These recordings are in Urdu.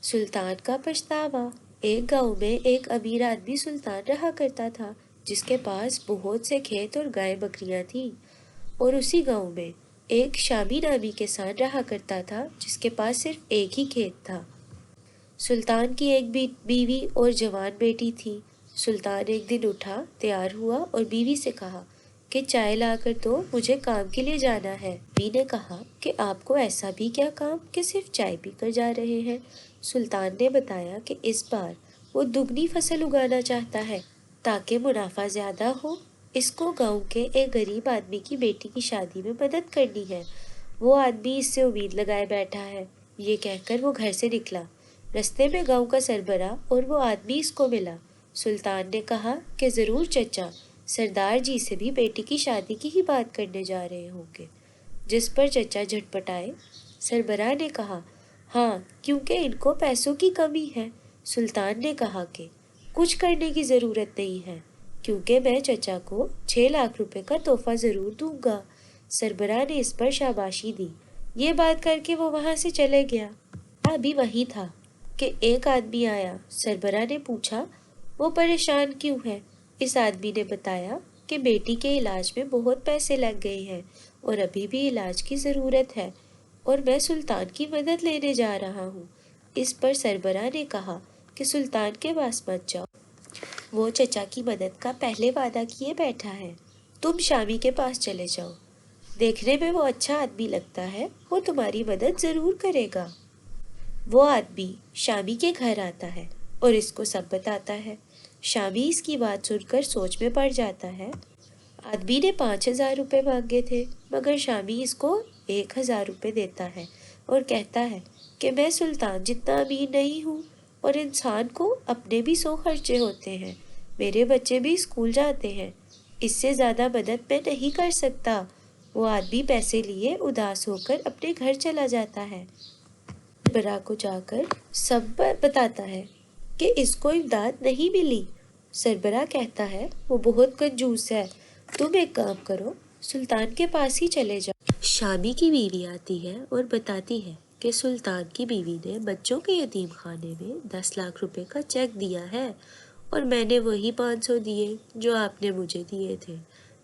سلطان کا پچھتاوا۔ ایک گاؤں میں ایک امیر آدمی سلطان رہا کرتا تھا جس کے پاس بہت سے کھیت اور گائے بکریاں تھیں، اور اسی گاؤں میں ایک شامی نامی کسان رہا کرتا تھا جس کے پاس صرف ایک ہی کھیت تھا۔ سلطان کی ایک بیوی اور جوان بیٹی تھی۔ سلطان ایک دن اٹھا، تیار ہوا اور بیوی سے کہا کہ چائے لا کر دو، مجھے کام کے لیے جانا ہے۔ بیوی نے کہا کہ آپ کو ایسا بھی کیا کام کہ صرف چائے پی کر جا رہے ہیں؟ سلطان نے بتایا کہ اس بار وہ دگنی فصل اگانا چاہتا ہے تاکہ منافع زیادہ ہو۔ اس کو گاؤں کے ایک غریب آدمی کی بیٹی کی شادی میں مدد کرنی ہے۔ وہ آدمی اس سے امید لگائے بیٹھا ہے۔ یہ کہہ کر وہ گھر سے نکلا۔ رستے میں گاؤں کا سربراہ اور وہ آدمی اس کو ملا۔ سلطان نے کہا کہ ضرور چچا، سردار جی سے بھی بیٹی کی شادی کی ہی بات کرنے جا رہے ہوں گے، جس پر چچا جھٹپٹ آئے۔ سربراہ نے کہا ہاں، کیونکہ ان کو پیسوں کی کمی ہے۔ سلطان نے کہا کہ کچھ کرنے کی ضرورت نہیں ہے، کیونکہ میں چچا کو 6 لاکھ روپے کا تحفہ ضرور دوں گا۔ سربراہ نے اس پر شاباشی دی۔ یہ بات کر کے وہ وہاں سے چلے گیا۔ ابھی وہی تھا کہ ایک آدمی آیا۔ سربراہ نے پوچھا وہ پریشان کیوں ہے؟ اس آدمی نے بتایا کہ بیٹی کے علاج میں بہت پیسے لگ گئے ہیں اور ابھی بھی علاج کی ضرورت ہے، اور میں سلطان کی مدد لینے جا رہا ہوں۔ اس پر سربراہ نے کہا کہ سلطان کے پاس مت جاؤ، وہ چچا کی مدد کا پہلے وعدہ کیے بیٹھا ہے۔ تم شامی کے پاس چلے جاؤ، دیکھنے میں وہ اچھا آدمی لگتا ہے، وہ تمہاری مدد ضرور کرے گا۔ وہ آدمی شامی کے گھر آتا ہے اور اس کو سب بتاتا ہے۔ شامی اس کی بات سن کر سوچ میں پڑ جاتا ہے۔ آدمی نے 5,000 روپے مانگے تھے، مگر شامی اس کو 1,000 روپے دیتا ہے اور کہتا ہے کہ میں سلطان جتنا امیر نہیں ہوں، اور انسان کو اپنے بھی 100 خرچے ہوتے ہیں، میرے بچے بھی اسکول جاتے ہیں، اس سے زیادہ مدد میں نہیں کر سکتا۔ وہ آدمی پیسے لیے اداس ہو کر اپنے گھر چلا جاتا ہے۔ سربراہ کو جا کر سب بتاتا ہے کہ اس کو امداد نہیں ملی۔ سربراہ کہتا ہے وہ بہت کنجوس ہے، تم ایک کام کرو، سلطان کے پاس ہی چلے جاؤ۔ شامی کی بیوی آتی ہے اور بتاتی ہے کہ سلطان کی بیوی نے بچوں کے یتیم خانے میں 10 لاکھ روپے کا چیک دیا ہے، اور میں نے وہی 500 دیے جو آپ نے مجھے دیے تھے۔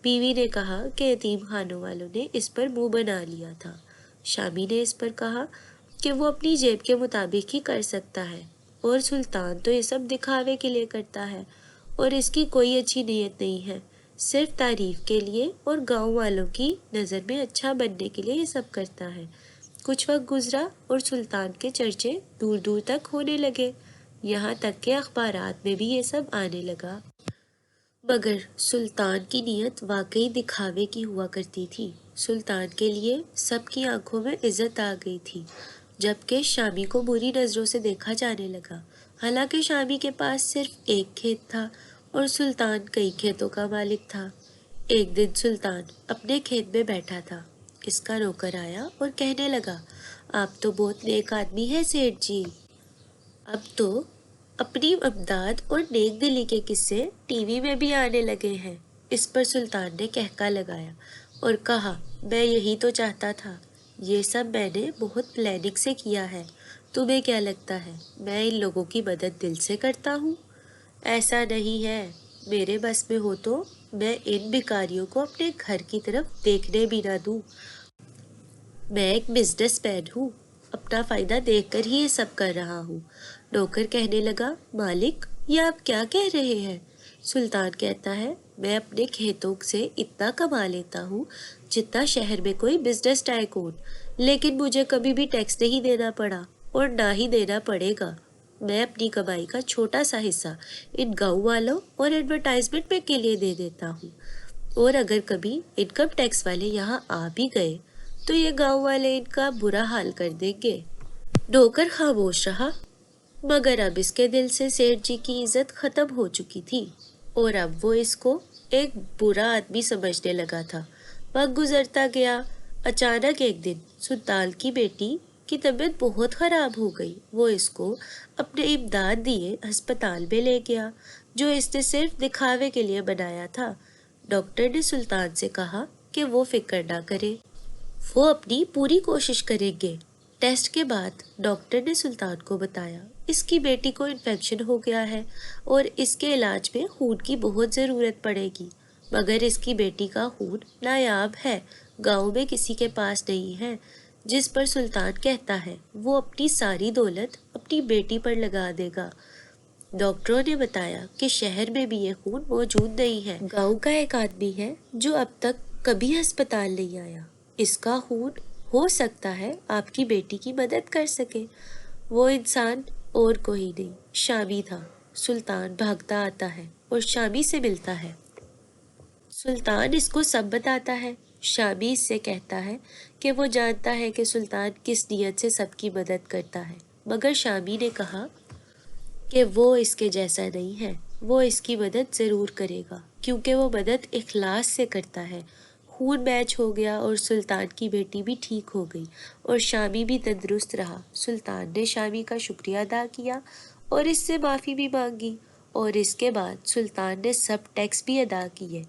بیوی نے کہا کہ یتیم خانوں والوں نے اس پر منہ بنا لیا تھا۔ شامی نے اس پر کہا کہ وہ اپنی جیب کے مطابق ہی کر سکتا ہے، اور سلطان تو یہ سب دکھاوے کے لیے کرتا ہے، اور اس کی کوئی اچھی نیت نہیں ہے، صرف تعریف کے لیے اور گاؤں والوں کی نظر میں اچھا بننے کے لیے یہ سب کرتا ہے۔ کچھ وقت گزرا اور سلطان کے چرچے دور دور تک ہونے لگے، یہاں تک کہ اخبارات میں بھی یہ سب آنے لگا۔ مگر سلطان کی نیت واقعی دکھاوے کی ہوا کرتی تھی۔ سلطان کے لیے سب کی آنکھوں میں عزت آ گئی تھی، جبکہ شامی کو بری نظروں سے دیکھا جانے لگا۔ حالانکہ شامی کے پاس صرف ایک کھیت تھا اور سلطان کئی کھیتوں کا مالک تھا۔ ایک دن سلطان اپنے کھیت میں بیٹھا تھا۔ اس کا نوکر آیا اور کہنے لگا، آپ تو بہت نیک آدمی ہیں سیٹھ جی، اب تو اپنی امداد اور نیک دلی کے قصے ٹی وی میں بھی آنے لگے ہیں۔ اس پر سلطان نے کہکا لگایا اور کہا، میں یہی تو چاہتا تھا، یہ سب میں نے بہت پلاننگ سے کیا ہے۔ تمہیں کیا لگتا ہے میں ان لوگوں کی مدد دل سے کرتا ہوں؟ ایسا نہیں ہے، میرے بس میں ہو تو میں ان بھکاریوں کو اپنے گھر کی طرف دیکھنے بھی نہ دوں۔ میں ایک بزنس مین ہوں، اپنا فائدہ دیکھ کر ہی یہ سب کر رہا ہوں۔ نوکر کہنے لگا، مالک یہ آپ کیا کہہ رہے ہیں؟ سلطان کہتا ہے، میں اپنے کھیتوں سے اتنا کما لیتا ہوں جتنا شہر میں کوئی بزنس ٹائکون، لیکن مجھے کبھی بھی ٹیکس نہیں دینا پڑا اور نہ ہی دینا پڑے گا۔ میں اپنی کمائی کا چھوٹا سا حصہ ان گاؤں والوں اور ایڈورٹائزمنٹ کے لیے دے دیتا ہوں، اور اگر کبھی انکم ٹیکس والے یہاں آ بھی گئے تو یہ گاؤں والے ان کا برا حال کر دیں گے۔ نوکر خاموش رہا، مگر اب اس کے دل سے سیٹھ جی کی عزت ختم ہو چکی تھی، اور اب وہ اس کو ایک برا آدمی سمجھنے لگا تھا۔ وقت گزرتا گیا۔ اچانک ایک دن سلطان کی بیٹی کی طبیعت بہت خراب ہو گئی۔ وہ اس کو اپنے امداد دیے ہسپتال میں لے گیا، جو اس نے صرف دکھاوے کے لیے بنایا تھا۔ ڈاکٹر نے سلطان سے کہا کہ وہ فکر نہ کرے، وہ اپنی پوری کوشش کریں گے۔ ٹیسٹ کے بعد ڈاکٹر نے سلطان کو بتایا اس کی بیٹی کو انفیکشن ہو گیا ہے اور اس کے علاج میں خون کی بہت ضرورت پڑے گی، مگر اس کی بیٹی کا خون نایاب ہے، گاؤں میں کسی کے پاس نہیں ہے، جس پر سلطان کہتا ہے وہ اپنی ساری دولت اپنی بیٹی پر لگا دے گا۔ ڈاکٹروں نے بتایا کہ شہر میں بھی یہ خون موجود نہیں ہے، گاؤں کا ایک آدمی ہے جو اب تک کبھی ہسپتال نہیں آیا، اس کا خون ہو سکتا ہے آپ کی بیٹی کی مدد کر سکے۔ وہ انسان اور کوئی نہیں، شامی تھا۔ سلطان بھاگتا آتا ہے اور شامی سے ملتا ہے۔ سلطان اس کو سب بتاتا ہے۔ شامی اس سے کہتا ہے کہ وہ جانتا ہے کہ سلطان کس نیت سے سب کی مدد کرتا ہے، مگر شامی نے کہا کہ وہ اس کے جیسا نہیں ہے، وہ اس کی مدد ضرور کرے گا کیونکہ وہ مدد اخلاص سے کرتا ہے۔ خون میچ ہو گیا اور سلطان کی بیٹی بھی ٹھیک ہو گئی اور شامی بھی تندرست رہا۔ سلطان نے شامی کا شکریہ ادا کیا اور اس سے معافی بھی مانگی، اور اس کے بعد سلطان نے سب ٹیکس بھی ادا کیے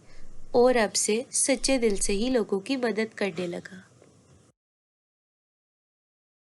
اور اب سے سچے دل سے ہی لوگوں کی مدد کرنے لگا۔